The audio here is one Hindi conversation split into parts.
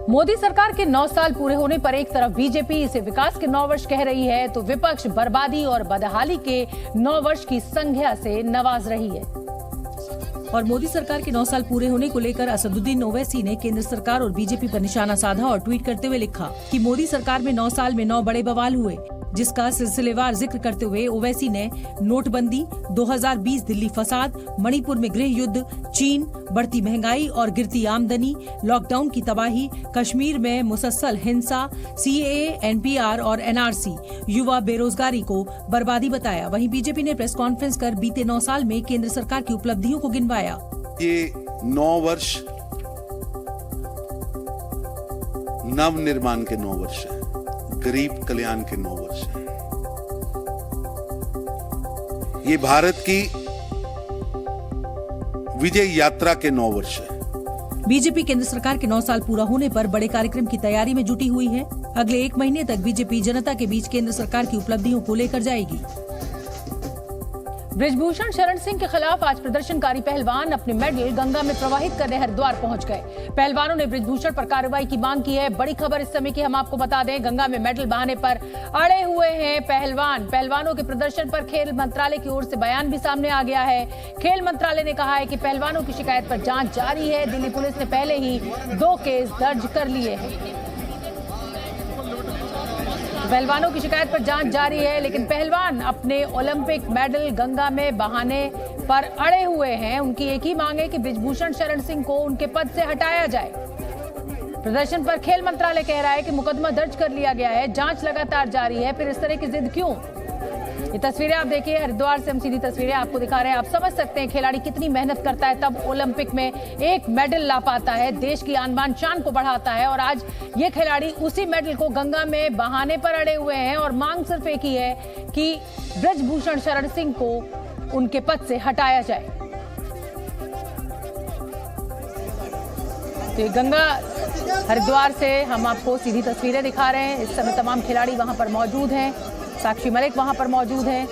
मोदी सरकार के 9 साल पूरे होने पर एक तरफ बीजेपी इसे विकास के 9 वर्ष कह रही है, तो विपक्ष बर्बादी और बदहाली के 9 वर्ष की संज्ञा से नवाज रही है। और मोदी सरकार के 9 साल पूरे होने को लेकर असदुद्दीन ओवैसी ने केंद्र सरकार और बीजेपी पर निशाना साधा और ट्वीट करते हुए लिखा कि मोदी सरकार में 9 साल में 9 बड़े बवाल हुए, जिसका सिलसिलेवार जिक्र करते हुए ओवैसी ने नोटबंदी, 2020 दिल्ली फसाद, मणिपुर में गृह युद्ध, चीन, बढ़ती महंगाई और गिरती आमदनी, लॉकडाउन की तबाही, कश्मीर में मुसलसल हिंसा, सीएए, एनपीआर और एनआरसी, युवा बेरोजगारी को बर्बादी बताया। वहीं बीजेपी ने प्रेस कॉन्फ्रेंस कर बीते 9 साल में केंद्र सरकार की उपलब्धियों को गिनवाया। ये 9 वर्ष नव निर्माण के 9 वर्ष हैं, गरीब कल्याण के 9 वर्ष हैं। ये भारत की विजय यात्रा के 9 वर्ष हैं। बीजेपी केंद्र सरकार के 9 साल पूरा होने पर बड़े कार्यक्रम की तैयारी में जुटी हुई है। अगले 1 महीने तक बीजेपी जनता के बीच केंद्र सरकार की उपलब्धियों को लेकर जाएगी। बृजभूषण शरण सिंह के खिलाफ आज प्रदर्शनकारी पहलवान अपने मेडल गंगा में प्रवाहित करने हरिद्वार पहुंच गए। पहलवानों ने बृजभूषण पर कार्रवाई की मांग की है। बड़ी खबर इस समय की हम आपको बता दें, गंगा में मेडल बहाने पर अड़े हुए हैं पहलवानों के प्रदर्शन पर खेल मंत्रालय की ओर से बयान भी सामने आ गया है। खेल मंत्रालय ने कहा है कि पहलवानों की शिकायत पर जांच जारी है। दिल्ली पुलिस ने पहले ही 2 केस दर्ज कर लिए हैं। पहलवानों की शिकायत पर जांच जारी है, लेकिन पहलवान अपने ओलंपिक मेडल गंगा में बहाने पर अड़े हुए हैं। उनकी एक ही मांग है कि बृजभूषण शरण सिंह को उनके पद से हटाया जाए। प्रदर्शन पर खेल मंत्रालय कह रहा है कि मुकदमा दर्ज कर लिया गया है, जांच लगातार जारी है, फिर इस तरह की जिद क्यों? ये तस्वीरें आप देखिए, हरिद्वार से हम सीधी तस्वीरें आपको दिखा रहे हैं। आप समझ सकते हैं खिलाड़ी कितनी मेहनत करता है, तब ओलंपिक में एक मेडल ला पाता है, देश की आन बान शान को बढ़ाता है। और आज ये खिलाड़ी उसी मेडल को गंगा में बहाने पर अड़े हुए हैं और मांग सिर्फ एक ही है कि बृजभूषण शरण सिंह को उनके पद से हटाया जाए। तो गंगा हरिद्वार से हम आपको सीधी तस्वीरें दिखा रहे हैं। इस समय तमाम खिलाड़ी वहां पर मौजूद हैं। साक्षी मलिक वहां पर मौजूद है,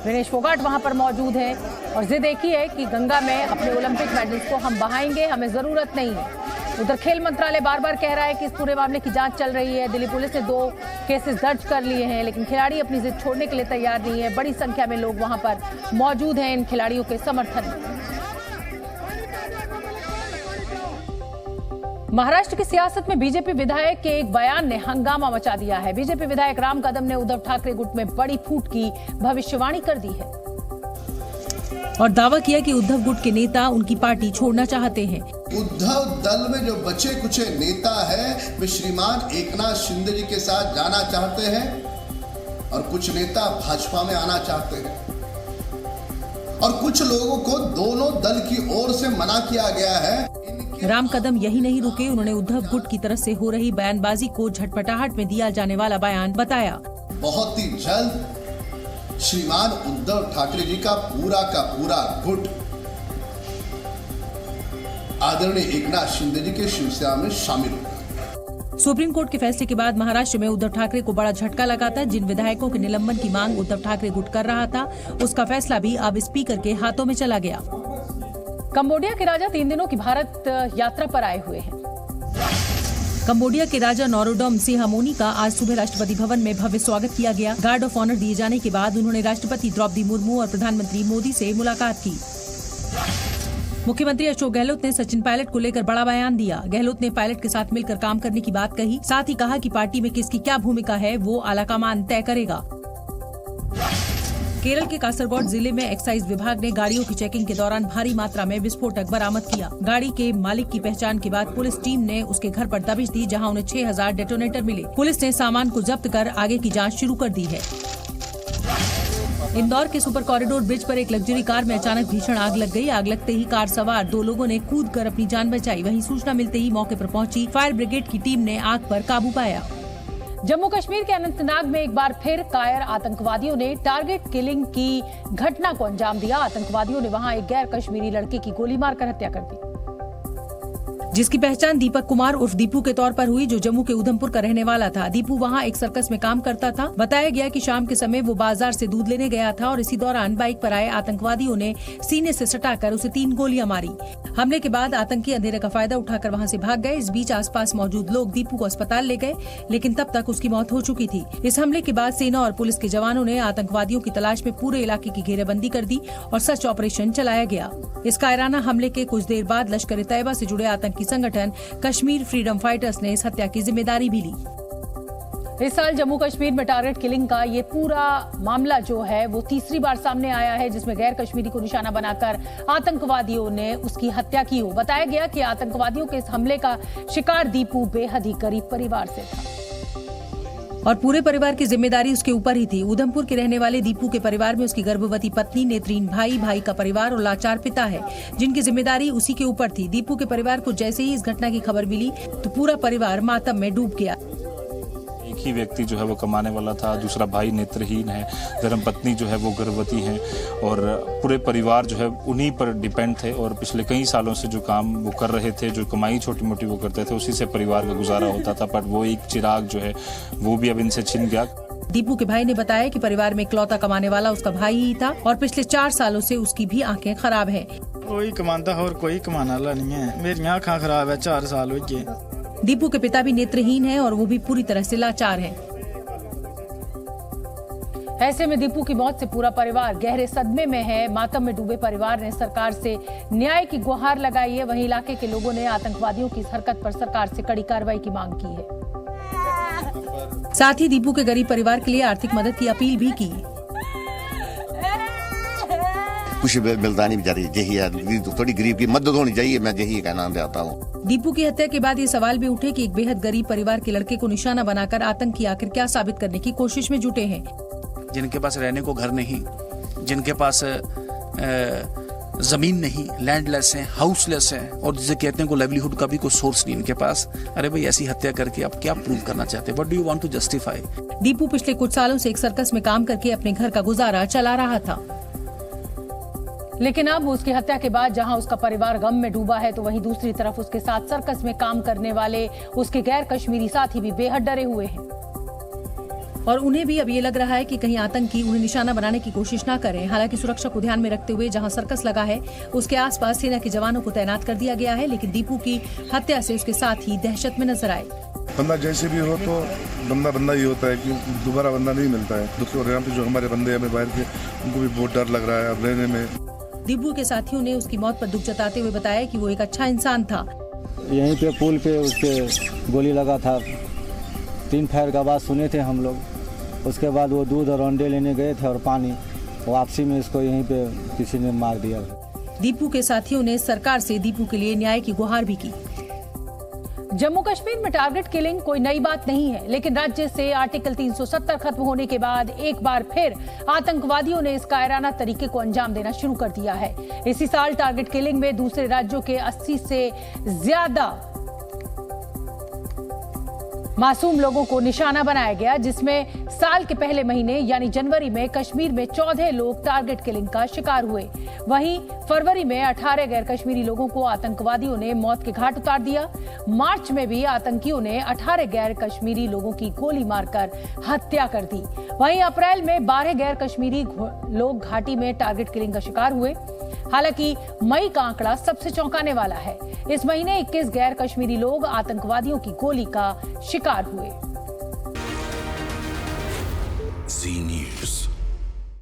विनेश फोगाट वहां पर मौजूद है और जिद एक ही है कि गंगा में अपने ओलंपिक मेडल्स को हम बहाएंगे, हमें जरूरत नहीं है। उधर खेल मंत्रालय बार बार कह रहा है कि इस पूरे मामले की जांच चल रही है। दिल्ली पुलिस ने 2 केसेस दर्ज कर लिए हैं, लेकिन खिलाड़ी अपनी जिद छोड़ने के लिए तैयार नहीं है। बड़ी संख्या में लोग वहां पर मौजूद हैं इन खिलाड़ियों के समर्थन में। महाराष्ट्र की सियासत में बीजेपी विधायक के एक बयान ने हंगामा मचा दिया है। बीजेपी विधायक राम कदम ने उद्धव ठाकरे गुट में बड़ी फूट की भविष्यवाणी कर दी है और दावा किया कि उद्धव गुट के नेता उनकी पार्टी छोड़ना चाहते हैं। उद्धव दल में जो बचे कुछ नेता है वे श्रीमान एकनाथ शिंदे जी के साथ जाना चाहते हैं और कुछ नेता भाजपा में आना चाहते हैं और कुछ लोगों को दोनों दल की ओर से मना किया गया है। राम कदम यही नहीं रुके, उन्होंने उद्धव गुट की तरफ से हो रही बयानबाजी को झटपटाहट में दिया जाने वाला बयान बताया। बहुत ही जल्द श्रीमान उद्धव ठाकरे जी का पूरा गुट आदरणीय एकनाथ शिंदे जी के शिवसेना में शामिल होगा। सुप्रीम कोर्ट के फैसले के बाद महाराष्ट्र में उद्धव ठाकरे को बड़ा झटका लगा था। जिन विधायकों के निलंबन की मांग उद्धव ठाकरे गुट कर रहा था, उसका फैसला भी अब स्पीकर के हाथों में चला गया। कंबोडिया के राजा 3 दिनों की भारत यात्रा पर आए हुए हैं। कंबोडिया के राजा नोरोडोम सिहामोनी का आज सुबह राष्ट्रपति भवन में भव्य स्वागत किया गया। गार्ड ऑफ ऑनर दिए जाने के बाद उन्होंने राष्ट्रपति द्रौपदी मुर्मू और प्रधानमंत्री मोदी से मुलाकात की। मुख्यमंत्री अशोक गहलोत ने सचिन पायलट को लेकर बड़ा बयान दिया। गहलोत ने पायलट के साथ मिलकर काम करने की बात कही, साथ ही कहा कि पार्टी में किसकी क्या भूमिका है वो आलाकमान तय करेगा। केरल के कासरगोड जिले में एक्साइज विभाग ने गाड़ियों की चेकिंग के दौरान भारी मात्रा में विस्फोटक बरामद किया। गाड़ी के मालिक की पहचान के बाद पुलिस टीम ने उसके घर पर दबिश दी, जहां उन्हें 6000 डेटोनेटर मिले। पुलिस ने सामान को जब्त कर आगे की जांच शुरू कर दी है। इंदौर के सुपर कॉरिडोर ब्रिज पर एक लग्जरी कार में अचानक भीषण आग लग गई। आग लगते ही कार सवार 2 लोगों ने कूदकर अपनी जान बचाई। वहीं सूचना मिलते ही मौके पर पहुंची फायर ब्रिगेड की टीम ने आग पर काबू पाया। जम्मू कश्मीर के अनंतनाग में एक बार फिर कायर आतंकवादियों ने टारगेट किलिंग की घटना को अंजाम दिया। आतंकवादियों ने वहां एक गैर कश्मीरी लड़के की गोली मारकर हत्या कर दी। जिसकी पहचान दीपक कुमार उर्फ दीपू के तौर पर हुई, जो जम्मू के उधमपुर का रहने वाला था। दीपू वहां एक सर्कस में काम करता था। बताया गया कि शाम के समय वो बाजार से दूध लेने गया था और इसी दौरान बाइक पर आए आतंकवादियों ने सीने से सटाकर उसे 3 गोलियां मारी। हमले के बाद आतंकी अंधेरे का फायदा उठाकर वहां से भाग गए। इस बीच आसपास मौजूद लोग दीपू को अस्पताल ले गए, लेकिन तब तक उसकी मौत हो चुकी थी। इस हमले के बाद सेना और पुलिस के जवानों ने आतंकवादियों की तलाश में पूरे इलाके की घेरेबंदी कर दी और सर्च ऑपरेशन चलाया गया। इस कायराना हमले के कुछ देर बाद लश्कर ए तैयबा से जुड़े आतंकी संगठन कश्मीर फ्रीडम फाइटर्स ने इस हत्या की जिम्मेदारी भी ली। इस साल जम्मू कश्मीर में टारगेट किलिंग का ये पूरा मामला जो है वो तीसरी बार सामने आया है, जिसमें गैर कश्मीरी को निशाना बनाकर आतंकवादियों ने उसकी हत्या की हो। बताया गया कि आतंकवादियों के इस हमले का शिकार दीपू बेहद ही गरीब परिवार से था और पूरे परिवार की जिम्मेदारी उसके ऊपर ही थी। उधमपुर के रहने वाले दीपू के परिवार में उसकी गर्भवती पत्नी, नेत्रीन भाई, भाई का परिवार और लाचार पिता है, जिनकी जिम्मेदारी उसी के ऊपर थी। दीपू के परिवार को जैसे ही इस घटना की खबर मिली तो पूरा परिवार मातम में डूब गया। एक ही व्यक्ति जो है वो कमाने वाला था, दूसरा भाई नेत्रहीन है, धर्मपत्नी जो है वो गर्भवती है और पूरे परिवार जो है उन्हीं पर डिपेंड थे और पिछले कई सालों से जो काम वो कर रहे थे, जो कमाई छोटी मोटी वो करते थे, उसी से परिवार का गुजारा होता था। पर वो एक चिराग जो है वो भी अब इनसे छिन गया। दीपू के भाई ने बताया कि परिवार में इकलौता कमाने वाला उसका भाई ही था और पिछले 4 सालों से उसकी भी आंखें खराब हैं। कोई कमाता और कोई कमाने वाला नहीं है। मेरी आंखें खराब है, 4 साल हो गए। दीपू के पिता भी नेत्रहीन हैं और वो भी पूरी तरह से लाचार हैं। ऐसे में दीपू की मौत से पूरा परिवार गहरे सदमे में है। मातम में डूबे परिवार ने सरकार से न्याय की गुहार लगाई है। वहीं इलाके के लोगों ने आतंकवादियों की इस हरकत पर सरकार से कड़ी कार्रवाई की मांग की है। साथ ही दीपू के गरीब परिवार के लिए आर्थिक मदद की अपील भी की। कुछ मिलता नहीं बेचारी, यही है, थोड़ी गरीब की मदद होनी चाहिए, मैं यही कहना चाहता हूँ। दीपू की हत्या के बाद ये सवाल भी उठे कि एक बेहद गरीब परिवार के लड़के को निशाना बनाकर आतंकी आखिर क्या साबित करने की कोशिश में जुटे हैं। जिनके पास रहने को घर नहीं, जिनके पास जमीन नहीं, लैंडलेस हैं, हाउसलेस हैं और जिसे कहते हैं को लाइवलीहुड का भी कोई सोर्स नहीं इनके पास। अरे भाई, ऐसी हत्या करके आप क्या प्रूव करना चाहते हैं? What do you want to justify? Deepu पिछले कुछ सालों से एक सर्कस में काम करके अपने घर का गुजारा चला रहा था, लेकिन अब उसकी हत्या के बाद जहां उसका परिवार गम में डूबा है, तो वहीं दूसरी तरफ उसके साथ सर्कस में काम करने वाले उसके गैर कश्मीरी साथी भी बेहद डरे हुए हैं और उन्हें भी अब ये लग रहा है कि कहीं आतंकी उन्हें निशाना बनाने की कोशिश ना करें। हालांकि सुरक्षा को ध्यान में रखते हुए जहां सर्कस लगा है उसके आसपास सेना के जवानों को तैनात कर दिया गया है, लेकिन दीपू की हत्या से उसके साथ ही दहशत में नजर आए। बंदा जैसे भी हो तो बंदा ही होता है कि दोबारा बंदा नहीं मिलता है। और यहाँ पे जो हमारे बंदे हमें बाहर के, उनको भी बहुत डर लग रहा है अब रहने में। दीपू के साथियों ने उसकी मौत पर दुख जताते हुए बताया कि वो एक अच्छा इंसान था। यहीं पे पुल पे उसके गोली लगा था, 3 फायर का आवाज़ सुने थे हम लोग। उसके बाद वो दूध और अंडे लेने गए थे और पानी, वापसी में इसको यहीं पे किसी ने मार दिया। दीपू के साथियों ने सरकार से दीपू के लिए न्याय की गुहार भी की। जम्मू कश्मीर में टारगेट किलिंग कोई नई बात नहीं है, लेकिन राज्य से आर्टिकल 370 खत्म होने के बाद एक बार फिर आतंकवादियों ने इस कायराना तरीके को अंजाम देना शुरू कर दिया है। इसी साल टारगेट किलिंग में दूसरे राज्यों के 80 से ज्यादा मासूम लोगों को निशाना बनाया गया, जिसमें साल के पहले महीने यानी जनवरी में कश्मीर में 14 लोग टारगेट किलिंग का शिकार हुए। वहीं फरवरी में 18 गैर कश्मीरी लोगों को आतंकवादियों ने मौत के घाट उतार दिया। मार्च में भी आतंकियों ने 18 गैर कश्मीरी लोगों की गोली मारकर हत्या कर दी। वहीं अप्रैल में 12 गैर कश्मीरी लोग घाटी में टारगेट किलिंग का शिकार हुए। हालांकि मई का आंकड़ा सबसे चौंकाने वाला है। इस महीने 21 गैर कश्मीरी लोग आतंकवादियों की गोली का शिकार हुए। जी न्यूज़।